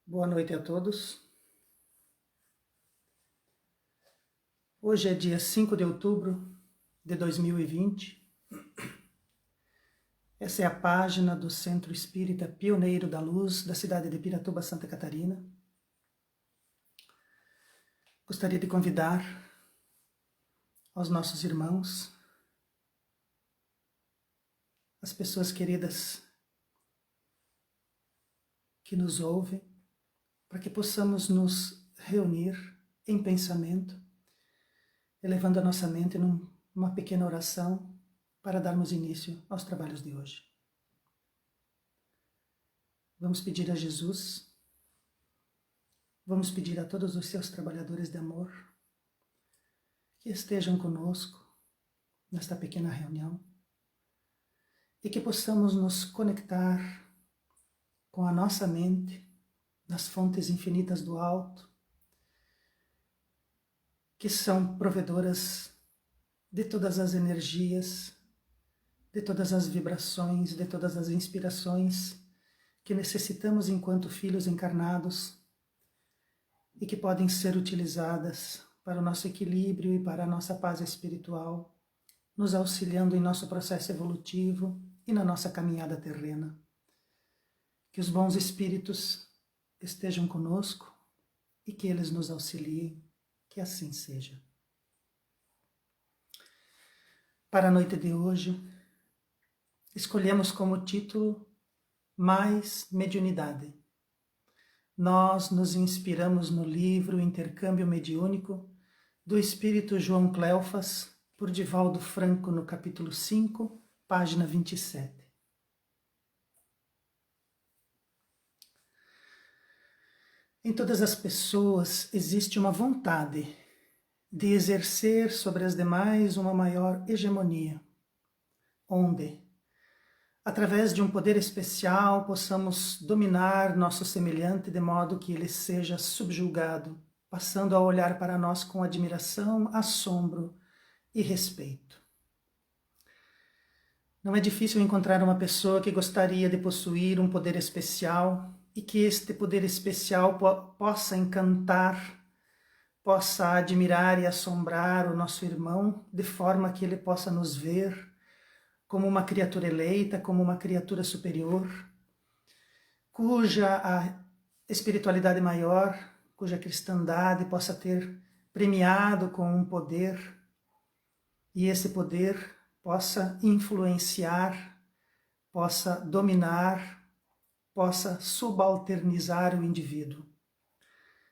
Boa noite a todos. Hoje é dia 5 de outubro de 2020. Essa é a página do Centro Espírita Pioneiro da Luz da cidade de Piratuba, Santa Catarina. Gostaria de convidar aos nossos irmãos, as pessoas queridas que nos ouvem, para que possamos nos reunir em pensamento, elevando a nossa mente numa pequena oração para darmos início aos trabalhos de hoje. Vamos pedir a Jesus, vamos pedir a todos os seus trabalhadores de amor que estejam conosco nesta pequena reunião e que possamos nos conectar com a nossa mente nas fontes infinitas do alto, que são provedoras de todas as energias, de todas as vibrações, de todas as inspirações que necessitamos enquanto filhos encarnados e que podem ser utilizadas para o nosso equilíbrio e para a nossa paz espiritual, nos auxiliando em nosso processo evolutivo e na nossa caminhada terrena. Que os bons espíritos estejam conosco e que eles nos auxiliem, que assim seja. Para a noite de hoje, escolhemos como título Mais Mediunidade. Nós nos inspiramos no livro Intercâmbio Mediúnico do Espírito João Cleofas, por Divaldo Franco, no capítulo 5, página 27. Em todas as pessoas existe uma vontade de exercer sobre as demais uma maior hegemonia, onde, através de um poder especial, possamos dominar nosso semelhante de modo que ele seja subjugado, passando a olhar para nós com admiração, assombro e respeito. Não é difícil encontrar uma pessoa que gostaria de possuir um poder especial e que este poder especial possa encantar, possa admirar e assombrar o nosso irmão, de forma que ele possa nos ver como uma criatura eleita, como uma criatura superior, cuja a espiritualidade maior, cuja cristandade possa ter premiado com um poder, e esse poder possa influenciar, possa dominar, possa subalternizar o indivíduo.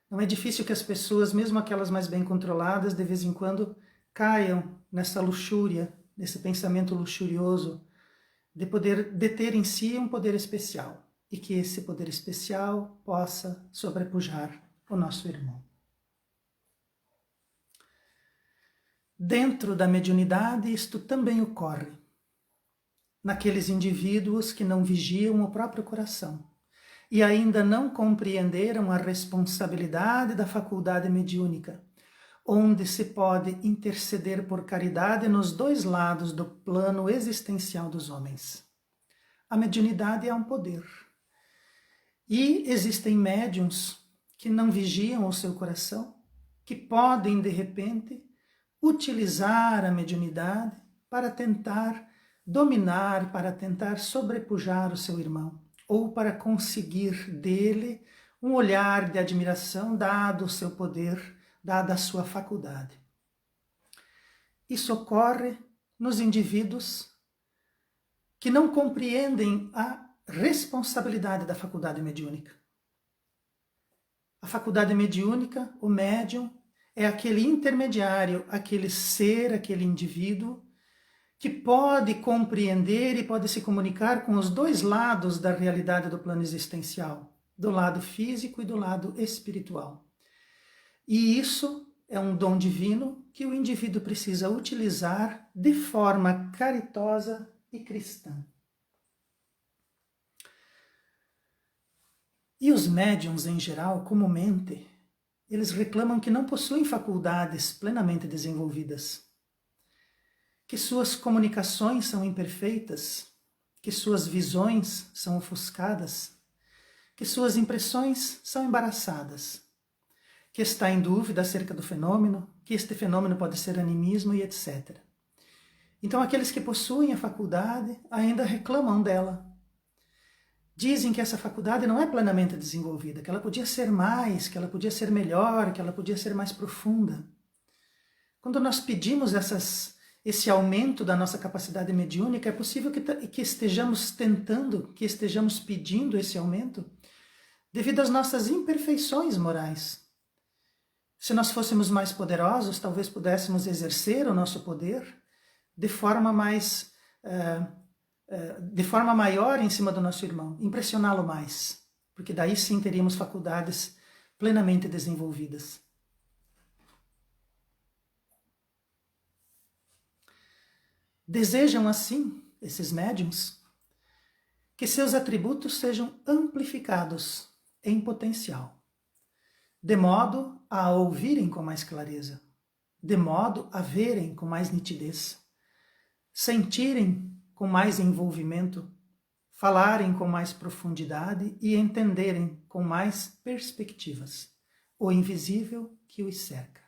Não é difícil que as pessoas, mesmo aquelas mais bem controladas, de vez em quando caiam nessa luxúria, nesse pensamento luxurioso, de ter em si um poder especial, e que esse poder especial possa sobrepujar o nosso irmão. Dentro da mediunidade, isto também ocorre naqueles indivíduos que não vigiam o próprio coração e ainda não compreenderam a responsabilidade da faculdade mediúnica, onde se pode interceder por caridade nos dois lados do plano existencial dos homens. A mediunidade é um poder. E existem médiuns que não vigiam o seu coração, que podem, de repente, utilizar a mediunidade para tentar dominar, para tentar sobrepujar o seu irmão, ou para conseguir dele um olhar de admiração, dado o seu poder, dada a sua faculdade. Isso ocorre nos indivíduos que não compreendem a responsabilidade da faculdade mediúnica. A faculdade mediúnica, o médium, é aquele intermediário, aquele ser, aquele indivíduo que pode compreender e pode se comunicar com os dois lados da realidade do plano existencial, do lado físico e do lado espiritual. E isso é um dom divino que o indivíduo precisa utilizar de forma caritosa e cristã. E os médiuns, em geral, comumente, eles reclamam que não possuem faculdades plenamente desenvolvidas, que suas comunicações são imperfeitas, que suas visões são ofuscadas, que suas impressões são embaraçadas, que está em dúvida acerca do fenômeno, que este fenômeno pode ser animismo e etc. Então, aqueles que possuem a faculdade ainda reclamam dela. Dizem que essa faculdade não é plenamente desenvolvida, que ela podia ser mais, que ela podia ser melhor, que ela podia ser mais profunda. Quando nós pedimos esse aumento da nossa capacidade mediúnica, é possível que estejamos tentando, que estejamos pedindo esse aumento devido às nossas imperfeições morais. Se nós fôssemos mais poderosos, talvez pudéssemos exercer o nosso poder de forma maior em cima do nosso irmão, impressioná-lo mais, porque daí sim teríamos faculdades plenamente desenvolvidas. Desejam assim, esses médiuns, que seus atributos sejam amplificados em potencial, de modo a ouvirem com mais clareza, de modo a verem com mais nitidez, sentirem com mais envolvimento, falarem com mais profundidade e entenderem com mais perspectivas o invisível que os cerca.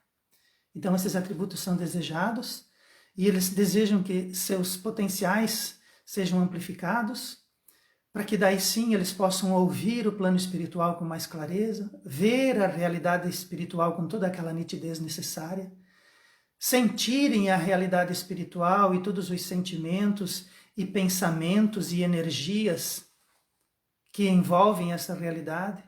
Então, esses atributos são desejados e eles desejam que seus potenciais sejam amplificados, para que daí sim eles possam ouvir o plano espiritual com mais clareza, ver a realidade espiritual com toda aquela nitidez necessária, sentirem a realidade espiritual e todos os sentimentos e pensamentos e energias que envolvem essa realidade,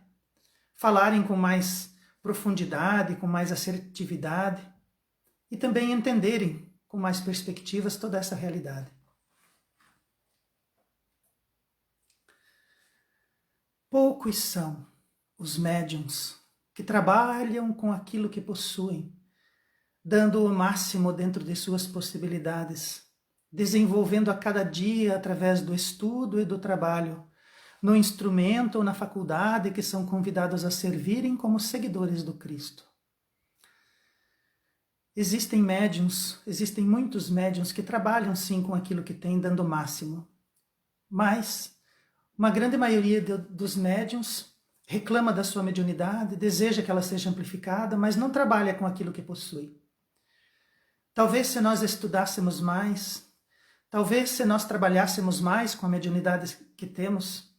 falarem com mais profundidade, com mais assertividade e também entenderem com mais perspectivas toda essa realidade. Poucos são os médiuns que trabalham com aquilo que possuem, dando o máximo dentro de suas possibilidades, desenvolvendo a cada dia através do estudo e do trabalho, no instrumento ou na faculdade que são convidados a servirem como seguidores do Cristo. Existem muitos médiuns que trabalham sim com aquilo que têm, dando o máximo, mas uma grande maioria dos médiuns reclama da sua mediunidade, deseja que ela seja amplificada, mas não trabalha com aquilo que possui. Talvez se nós estudássemos mais, talvez se nós trabalhássemos mais com a mediunidade que temos,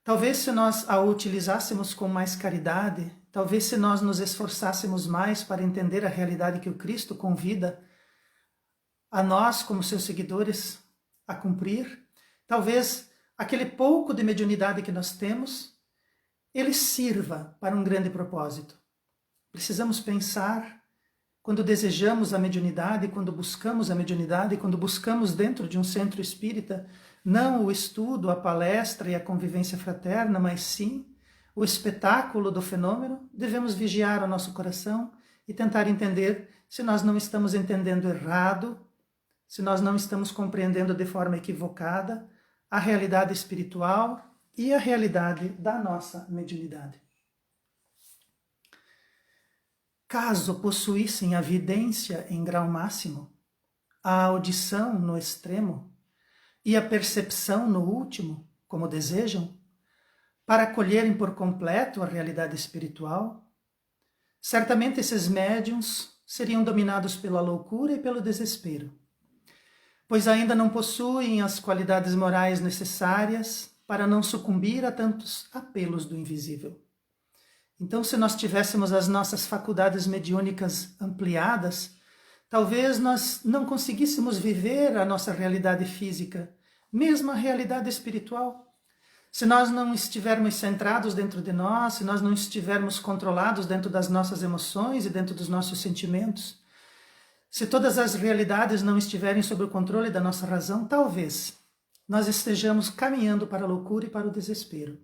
talvez se nós a utilizássemos com mais caridade, talvez se nós nos esforçássemos mais para entender a realidade que o Cristo convida a nós, como seus seguidores, a cumprir, talvez aquele pouco de mediunidade que nós temos, ele sirva para um grande propósito. Precisamos pensar, quando desejamos a mediunidade, quando buscamos a mediunidade, quando buscamos dentro de um centro espírita, não o estudo, a palestra e a convivência fraterna, mas sim o espetáculo do fenômeno, devemos vigiar o nosso coração e tentar entender se nós não estamos entendendo errado, se nós não estamos compreendendo de forma equivocada a realidade espiritual e a realidade da nossa mediunidade. Caso possuíssem a vidência em grau máximo, a audição no extremo e a percepção no último, como desejam, para acolherem por completo a realidade espiritual, certamente esses médiuns seriam dominados pela loucura e pelo desespero, pois ainda não possuem as qualidades morais necessárias para não sucumbir a tantos apelos do invisível. Então, se nós tivéssemos as nossas faculdades mediúnicas ampliadas, talvez nós não conseguíssemos viver a nossa realidade física, mesmo a realidade espiritual. Se nós não estivermos centrados dentro de nós, se nós não estivermos controlados dentro das nossas emoções e dentro dos nossos sentimentos, se todas as realidades não estiverem sob o controle da nossa razão, talvez nós estejamos caminhando para a loucura e para o desespero.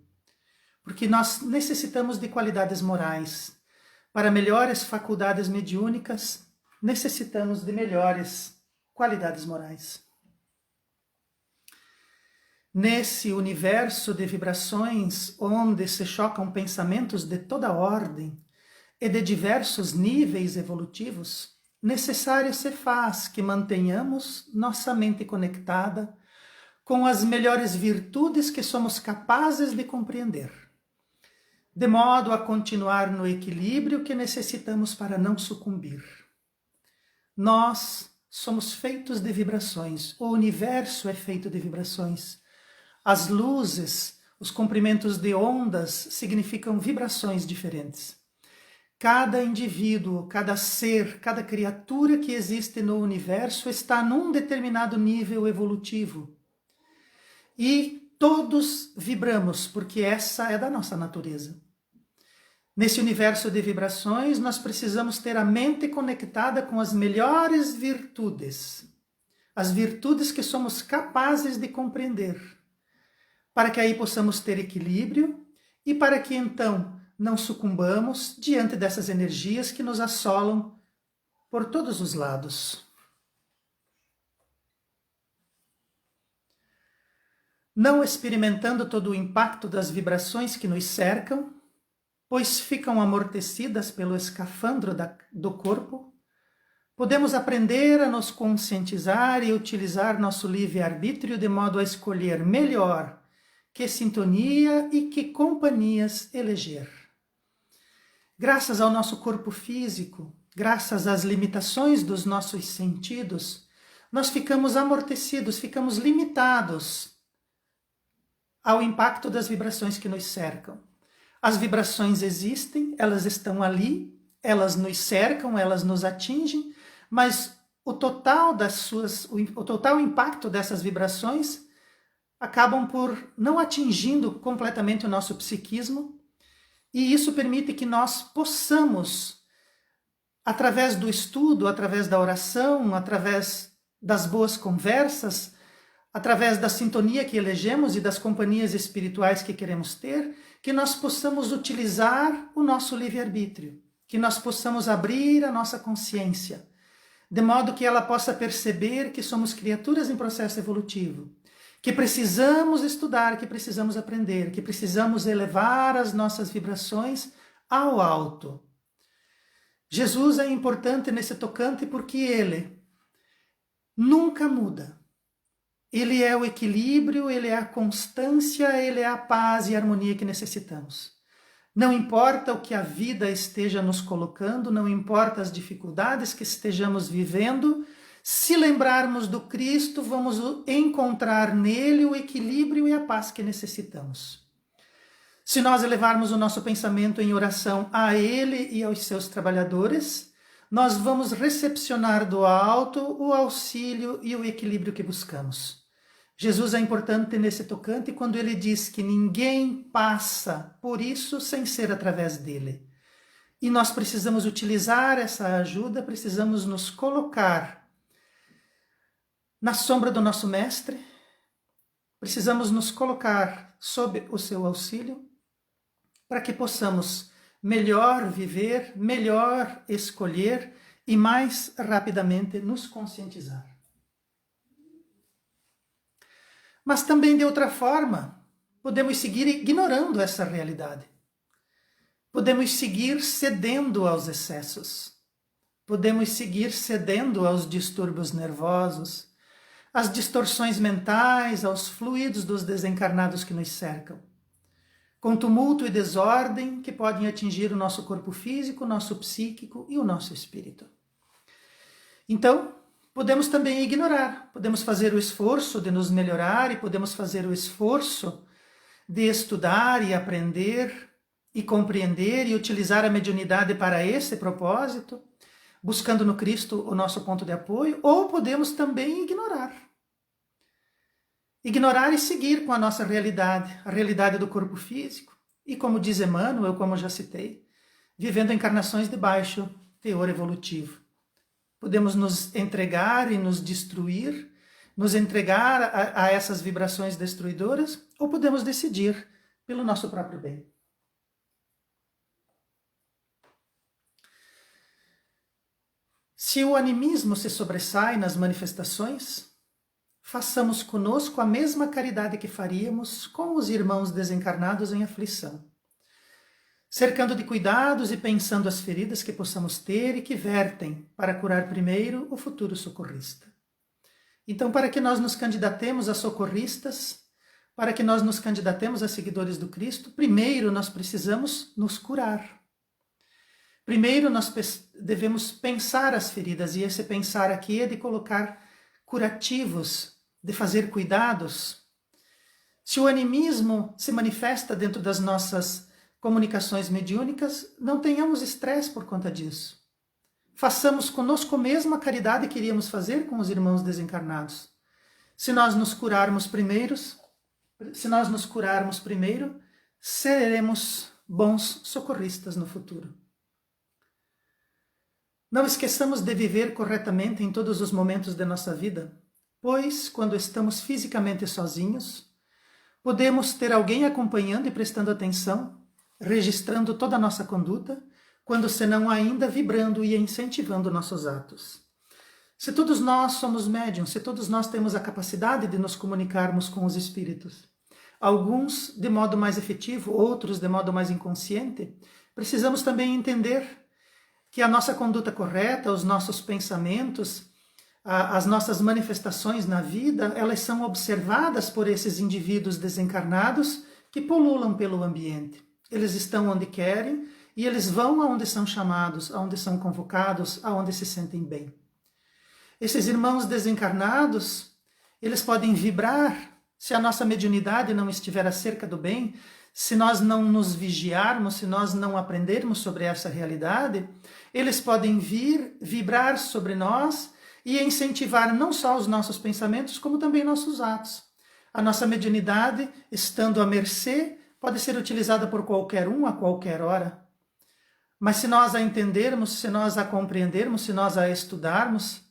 Porque nós necessitamos de qualidades morais. Para melhores faculdades mediúnicas, necessitamos de melhores qualidades morais. Nesse universo de vibrações onde se chocam pensamentos de toda ordem e de diversos níveis evolutivos, necessário se faz que mantenhamos nossa mente conectada com as melhores virtudes que somos capazes de compreender, de modo a continuar no equilíbrio que necessitamos para não sucumbir. Nós somos feitos de vibrações, o universo é feito de vibrações. As luzes, os comprimentos de ondas significam vibrações diferentes. Cada indivíduo, cada ser, cada criatura que existe no universo está num determinado nível evolutivo. E todos vibramos, porque essa é da nossa natureza. Nesse universo de vibrações, nós precisamos ter a mente conectada com as melhores virtudes, as virtudes que somos capazes de compreender, para que aí possamos ter equilíbrio e para que então não sucumbamos diante dessas energias que nos assolam por todos os lados. Não experimentando todo o impacto das vibrações que nos cercam, pois ficam amortecidas pelo escafandro do corpo, podemos aprender a nos conscientizar e utilizar nosso livre-arbítrio de modo a escolher melhor que sintonia e que companhias eleger. Graças ao nosso corpo físico, graças às limitações dos nossos sentidos, nós ficamos amortecidos, ficamos limitados ao impacto das vibrações que nos cercam. As vibrações existem, elas estão ali, elas nos cercam, elas nos atingem, mas o total impacto dessas vibrações acabam por não atingindo completamente o nosso psiquismo, e isso permite que nós possamos, através do estudo, através da oração, através das boas conversas, através da sintonia que elegemos e das companhias espirituais que queremos ter, que nós possamos utilizar o nosso livre-arbítrio, que nós possamos abrir a nossa consciência, de modo que ela possa perceber que somos criaturas em processo evolutivo, que precisamos estudar, que precisamos aprender, que precisamos elevar as nossas vibrações ao alto. Jesus é importante nesse tocante porque ele nunca muda. Ele é o equilíbrio, ele é a constância, ele é a paz e a harmonia que necessitamos. Não importa o que a vida esteja nos colocando, não importa as dificuldades que estejamos vivendo, se lembrarmos do Cristo, vamos encontrar nele o equilíbrio e a paz que necessitamos. Se nós elevarmos o nosso pensamento em oração a ele e aos seus trabalhadores, nós vamos recepcionar do alto o auxílio e o equilíbrio que buscamos. Jesus é importante nesse tocante quando ele diz que ninguém passa por isso sem ser através dele. E nós precisamos utilizar essa ajuda, precisamos nos colocar na sombra do nosso Mestre, precisamos nos colocar sob o seu auxílio, para que possamos melhor viver, melhor escolher e mais rapidamente nos conscientizar. Mas também de outra forma, podemos seguir ignorando essa realidade. Podemos seguir cedendo aos excessos. Podemos seguir cedendo aos distúrbios nervosos, às distorções mentais, aos fluidos dos desencarnados que nos cercam, com tumulto e desordem que podem atingir o nosso corpo físico, o nosso psíquico e o nosso espírito. Então, podemos também ignorar, podemos fazer o esforço de nos melhorar e podemos fazer o esforço de estudar e aprender e compreender e utilizar a mediunidade para esse propósito, buscando no Cristo o nosso ponto de apoio, ou podemos também ignorar. Ignorar e seguir com a nossa realidade, a realidade do corpo físico, e como diz Emmanuel, como eu já citei, vivendo encarnações de baixo teor evolutivo. Podemos nos entregar e nos destruir, nos entregar a essas vibrações destruidoras, ou podemos decidir pelo nosso próprio bem. Se o animismo se sobressai nas manifestações, façamos conosco a mesma caridade que faríamos com os irmãos desencarnados em aflição, cercando de cuidados e pensando as feridas que possamos ter e que vertem para curar primeiro o futuro socorrista. Então, para que nós nos candidatemos a socorristas, para que nós nos candidatemos a seguidores do Cristo, primeiro nós precisamos nos curar. Primeiro nós devemos pensar as feridas, e esse pensar aqui é de colocar curativos, de fazer cuidados. Se o animismo se manifesta dentro das nossas comunicações mediúnicas, não tenhamos estresse por conta disso. Façamos conosco mesmo a caridade que iríamos fazer com os irmãos desencarnados. Se nós nos curarmos primeiro, seremos bons socorristas no futuro. Não esqueçamos de viver corretamente em todos os momentos de nossa vida, pois, quando estamos fisicamente sozinhos, podemos ter alguém acompanhando e prestando atenção, registrando toda a nossa conduta, quando senão ainda vibrando e incentivando nossos atos. Se todos nós somos médiuns, se todos nós temos a capacidade de nos comunicarmos com os espíritos, alguns de modo mais efetivo, outros de modo mais inconsciente, precisamos também entender que a nossa conduta correta, os nossos pensamentos, as nossas manifestações na vida, elas são observadas por esses indivíduos desencarnados que pululam pelo ambiente. Eles estão onde querem e eles vão aonde são chamados, aonde são convocados, aonde se sentem bem. Esses irmãos desencarnados, eles podem vibrar se a nossa mediunidade não estiver acerca do bem, se nós não nos vigiarmos, se nós não aprendermos sobre essa realidade, eles podem vibrar sobre nós e incentivar não só os nossos pensamentos, como também nossos atos. A nossa mediunidade, estando à mercê, pode ser utilizada por qualquer um, a qualquer hora. Mas se nós a entendermos, se nós a compreendermos, se nós a estudarmos,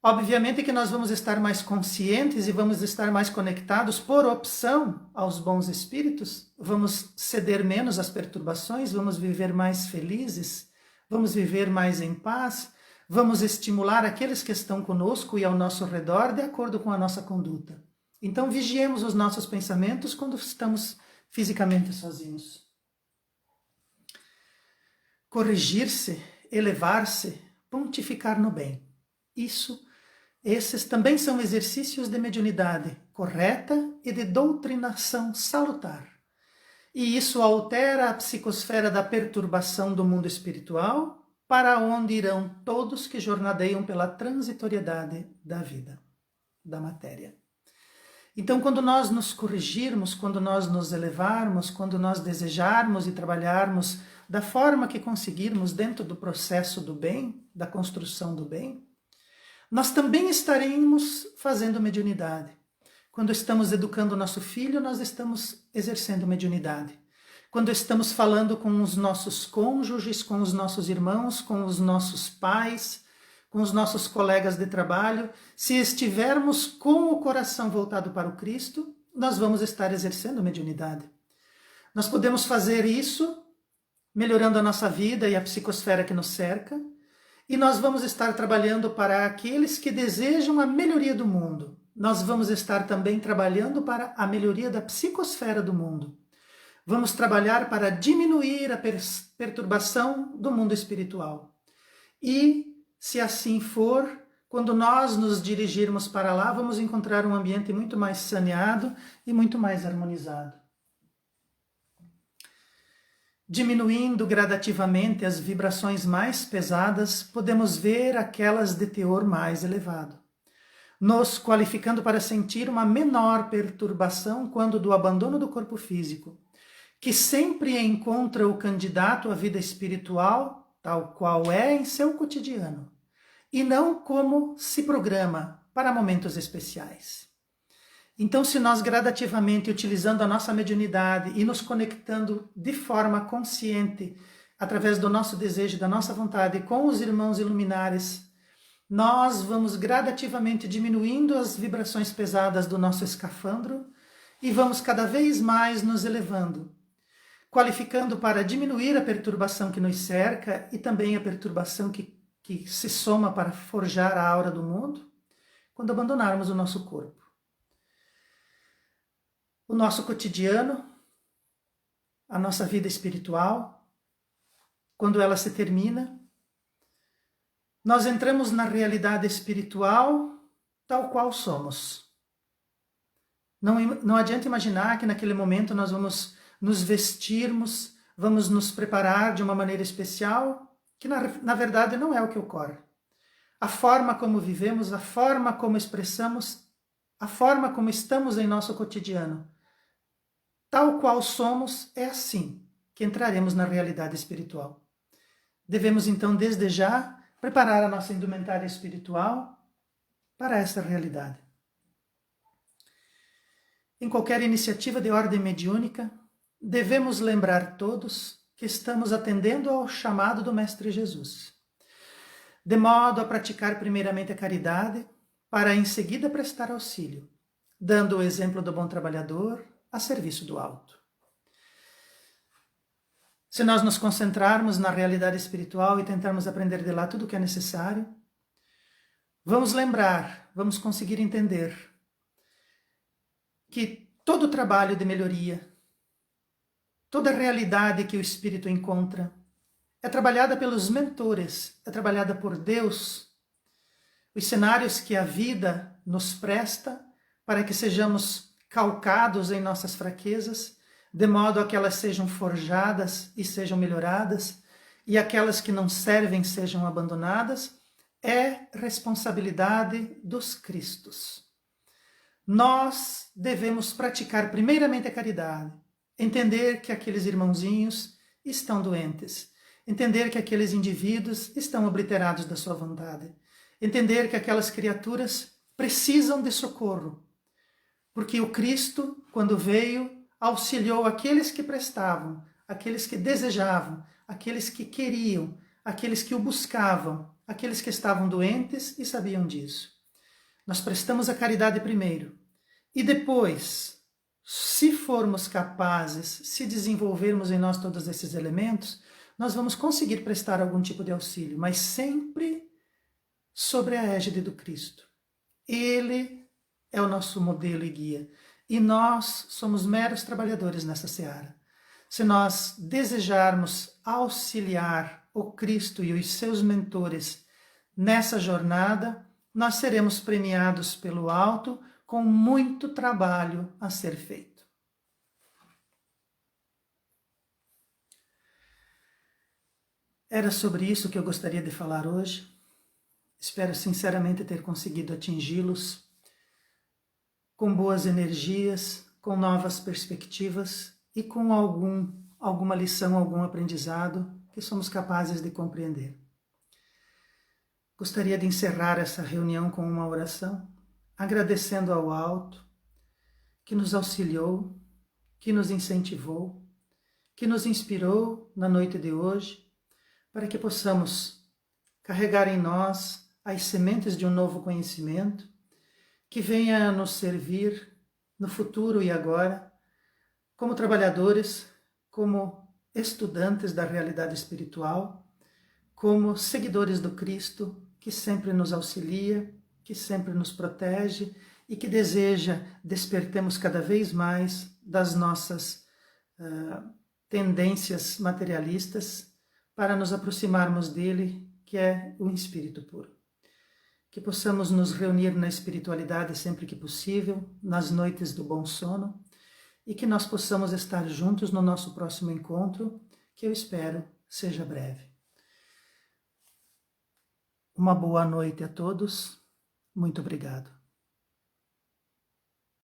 obviamente que nós vamos estar mais conscientes e vamos estar mais conectados por opção aos bons espíritos, vamos ceder menos às perturbações, vamos viver mais felizes, vamos viver mais em paz, vamos estimular aqueles que estão conosco e ao nosso redor de acordo com a nossa conduta. Então vigiemos os nossos pensamentos quando estamos fisicamente sozinhos. Corrigir-se, elevar-se, pontificar no bem. Esses também são exercícios de mediunidade correta e de doutrinação salutar. E isso altera a psicosfera da perturbação do mundo espiritual, para onde irão todos que jornadeiam pela transitoriedade da vida, da matéria. Então, quando nós nos corrigirmos, quando nós nos elevarmos, quando nós desejarmos e trabalharmos da forma que conseguirmos dentro do processo do bem, da construção do bem, nós também estaremos fazendo mediunidade. Quando estamos educando o nosso filho, nós estamos exercendo mediunidade. Quando estamos falando com os nossos cônjuges, com os nossos irmãos, com os nossos pais, com os nossos colegas de trabalho, se estivermos com o coração voltado para o Cristo, nós vamos estar exercendo mediunidade. Nós podemos fazer isso melhorando a nossa vida e a psicosfera que nos cerca, e nós vamos estar trabalhando para aqueles que desejam a melhoria do mundo. Nós vamos estar também trabalhando para a melhoria da psicosfera do mundo. Vamos trabalhar para diminuir a perturbação do mundo espiritual. E, se assim for, quando nós nos dirigirmos para lá, vamos encontrar um ambiente muito mais saneado e muito mais harmonizado. Diminuindo gradativamente as vibrações mais pesadas, podemos ver aquelas de teor mais elevado, nos qualificando para sentir uma menor perturbação quando do abandono do corpo físico, que sempre encontra o candidato à vida espiritual, tal qual é em seu cotidiano, e não como se programa para momentos especiais. Então, se nós gradativamente, utilizando a nossa mediunidade e nos conectando de forma consciente, através do nosso desejo, da nossa vontade, com os irmãos iluminares, nós vamos gradativamente diminuindo as vibrações pesadas do nosso escafandro e vamos cada vez mais nos elevando, qualificando para diminuir a perturbação que nos cerca e também a perturbação que se soma para forjar a aura do mundo, quando abandonarmos o nosso corpo. O nosso cotidiano, a nossa vida espiritual, quando ela se termina, nós entramos na realidade espiritual tal qual somos. Não adianta imaginar que naquele momento nós vamos nos vestirmos, vamos nos preparar de uma maneira especial, que na verdade não é o que ocorre. A forma como vivemos, a forma como expressamos, a forma como estamos em nosso cotidiano, tal qual somos, é assim que entraremos na realidade espiritual. Devemos então, desde já, preparar a nossa indumentária espiritual para essa realidade. Em qualquer iniciativa de ordem mediúnica, devemos lembrar todos que estamos atendendo ao chamado do Mestre Jesus, de modo a praticar primeiramente a caridade, para em seguida prestar auxílio, dando o exemplo do bom trabalhador a serviço do alto. Se nós nos concentrarmos na realidade espiritual e tentarmos aprender de lá tudo o que é necessário, vamos lembrar, vamos conseguir entender que todo o trabalho de melhoria, toda a realidade que o espírito encontra, é trabalhada pelos mentores, é trabalhada por Deus. Os cenários que a vida nos presta para que sejamos calcados em nossas fraquezas, de modo a que elas sejam forjadas e sejam melhoradas, e aquelas que não servem sejam abandonadas, é responsabilidade dos Cristos. Nós devemos praticar primeiramente a caridade, entender que aqueles irmãozinhos estão doentes, entender que aqueles indivíduos estão obliterados da sua vontade, entender que aquelas criaturas precisam de socorro, porque o Cristo, quando veio, auxiliou aqueles que prestavam, aqueles que desejavam, aqueles que queriam, aqueles que o buscavam, aqueles que estavam doentes e sabiam disso. Nós prestamos a caridade primeiro e depois, se formos capazes, se desenvolvermos em nós todos esses elementos, nós vamos conseguir prestar algum tipo de auxílio, mas sempre sobre a égide do Cristo. Ele é o nosso modelo e guia, e nós somos meros trabalhadores nessa seara. Se nós desejarmos auxiliar o Cristo e os seus mentores nessa jornada, nós seremos premiados pelo alto com muito trabalho a ser feito. Era sobre isso que eu gostaria de falar hoje. Espero sinceramente ter conseguido atingi-los com boas energias, com novas perspectivas e com alguma lição, algum aprendizado que somos capazes de compreender. Gostaria de encerrar essa reunião com uma oração, agradecendo ao alto, que nos auxiliou, que nos incentivou, que nos inspirou na noite de hoje, para que possamos carregar em nós as sementes de um novo conhecimento, que venha a nos servir no futuro e agora, como trabalhadores, como estudantes da realidade espiritual, como seguidores do Cristo, que sempre nos auxilia, que sempre nos protege e que deseja despertemos cada vez mais das nossas tendências materialistas para nos aproximarmos dele, que é o Espírito puro. Que possamos nos reunir na espiritualidade sempre que possível, nas noites do bom sono, e que nós possamos estar juntos no nosso próximo encontro, que eu espero seja breve. Uma boa noite a todos. Muito obrigado.